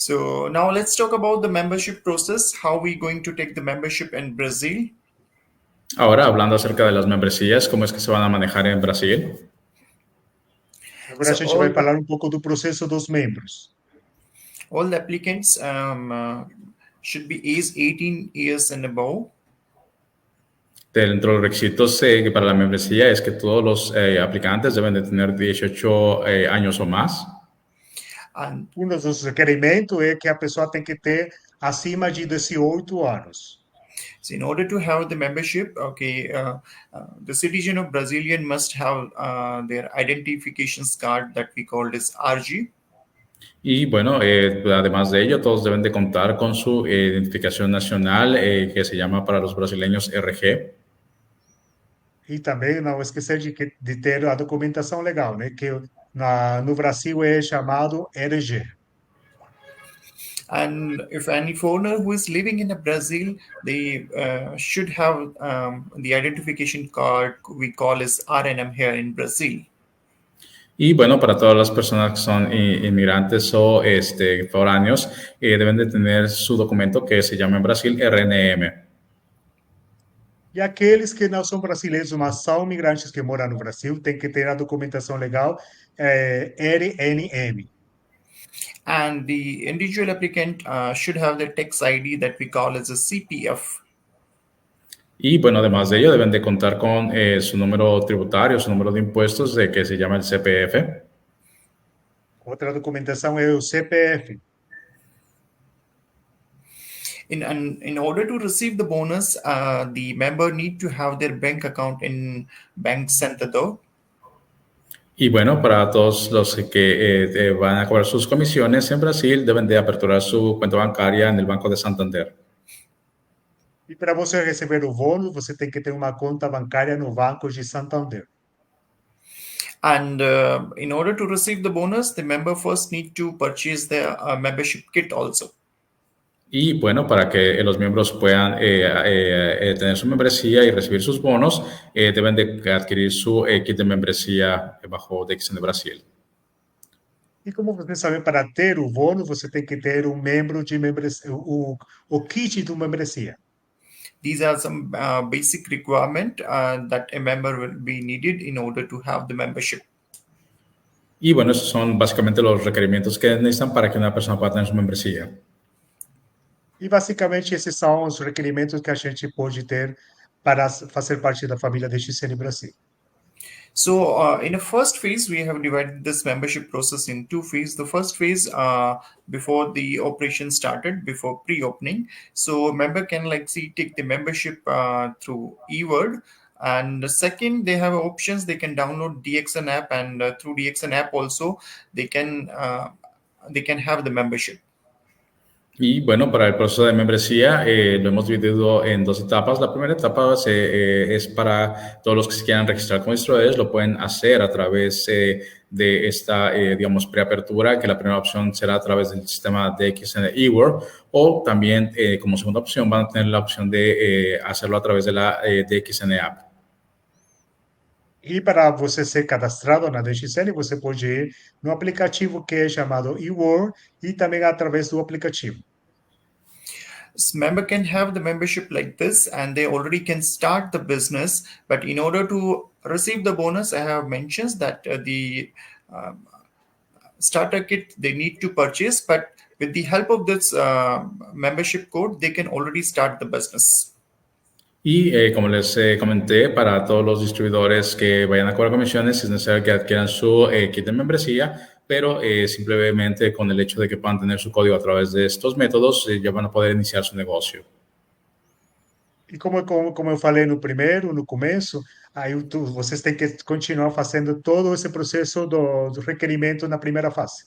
So now let's talk about the membership process. How we going to take the membership in Brazil? Ahora, hablando acerca de las membresías, ¿cómo es que se van a manejar en Brasil? Agora a So gente vai falar um pouco do processo dos membros. all the applicants should be age 18 years and above. Dentro de los requisitos que para la membresía es que todos los aplicantes deben de tener 18 años o más. And Um dos requerimentos é que a pessoa tem que ter acima de 18 anos. so in order to have the membership, the citizen of Brazilian must have their identifications card that we called as RG. Y bueno, además de ello, todos deben de contar con su identificación nacional que se llama para los brasileños RG. E também não esquecer de ter a documentação legal, né? Que no Brasil é chamado RG. And if any foreigner who is living in Brazil, they should have the identification card we call as RNM here in Brazil. Y bueno, para todas las personas que son inmigrantes o foráneos, deben de tener su documento que se llama en Brasil RNM. E aqueles que não são brasileiros, mas são imigrantes que moram no Brasil, têm que ter a documentação legal RNM. And the individual applicant should have the tax ID that we call as a CPF. Y bueno, además de ello, deben de contar con su número tributario, su número de impuestos, que se llama el CPF. Outra documentação é o CPF. In order to receive the bonus, the member need to have their bank account in Bank Santander. Y bueno, para todos los que van a cobrar sus comisiones en Brasil, deben de aperturar su cuenta bancaria en el Banco de Santander. E para você receber o bônus, você tem que ter uma conta bancária no Banco de Santander. And in order to receive the bonus, the member first need to purchase their membership kit also. Y bueno, para que los miembros puedan tener su membresía y recibir sus bonos, deben de adquirir su kit de membresía bajo DXN de Brasil. E como você sabe, para ter o bônus, você tem que ter um membro de membresia, o kit de membresia. These are some basic requirement that a member will be needed in order to have the membership. Y bueno, esos son básicamente los requerimientos que necesitan para que una persona pueda tener su membresía. E basicamente esses são os requerimentos que a gente pode ter para fazer parte da família DXN Brasil. So in a first phase, we have divided this membership process in two phases. The first phase, before the operation started, before pre-opening, so a member can take the membership through eWord. And the second, they have options. They can download DXN app, and through DXN app also they can have the membership. Y bueno, para el proceso de membresía lo hemos dividido en dos etapas. La primera etapa es para todos los que se quieran registrar como distribuidores, lo pueden hacer a través de esta, digamos, preapertura, que la primera opción será a través del sistema DXN eWord, o también como segunda opción van a tener la opción de hacerlo a través de la DXN app. E para você ser cadastrado na DXN, você pode ir no aplicativo que é chamado eWord e também através do aplicativo. Member can have the membership like this, and they already can start the business. But in order to receive the bonus, I have mentioned that the starter kit they need to purchase. But with the help of this membership code, they can already start the business. Y como les comenté, para todos los distribuidores que vayan a cobrar comisiones, es necesario que adquieran su kit de membresía, pero simplemente con el hecho de que puedan tener su código a través de estos métodos, ya van a poder iniciar su negocio. E como eu falei no começo, vocês têm que continuar fazendo todo esse processo do requerimento na primeira fase.